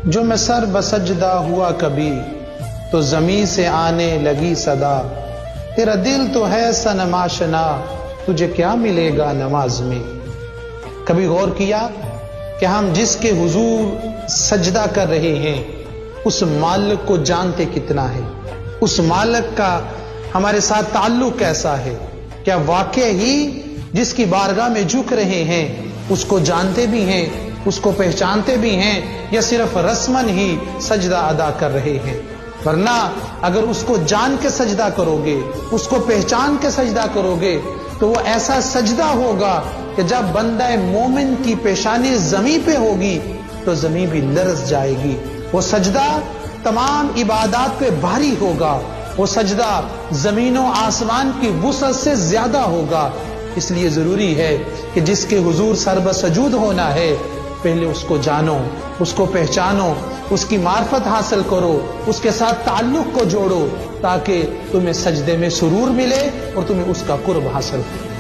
جو میں سر بسجدہ ہوا کبھی تو زمین سے آنے لگی صدا، تیرا دل تو ہے صنم آشنا، تجھے کیا ملے گا نماز میں۔ کبھی غور کیا کہ ہم جس کے حضور سجدہ کر رہے ہیں اس مالک کو جانتے کتنا ہے؟ اس مالک کا ہمارے ساتھ تعلق کیسا ہے؟ کیا واقع ہی جس کی بارگاہ میں جھک رہے ہیں اس کو جانتے بھی ہیں، اس کو پہچانتے بھی ہیں، یا صرف رسماً ہی سجدہ ادا کر رہے ہیں؟ ورنہ اگر اس کو جان کے سجدہ کرو گے، اس کو پہچان کے سجدہ کرو گے تو وہ ایسا سجدہ ہوگا کہ جب بندہ مومن کی پیشانی زمین پہ ہوگی تو زمین بھی لرز جائے گی۔ وہ سجدہ تمام عبادات پہ بھاری ہوگا، وہ سجدہ زمین و آسمان کی وسعت سے زیادہ ہوگا۔ اس لیے ضروری ہے کہ جس کے حضور سرب سجود ہونا ہے پہلے اس کو جانو، اس کو پہچانو، اس کی معرفت حاصل کرو، اس کے ساتھ تعلق کو جوڑو، تاکہ تمہیں سجدے میں سرور ملے اور تمہیں اس کا قرب حاصل ہو۔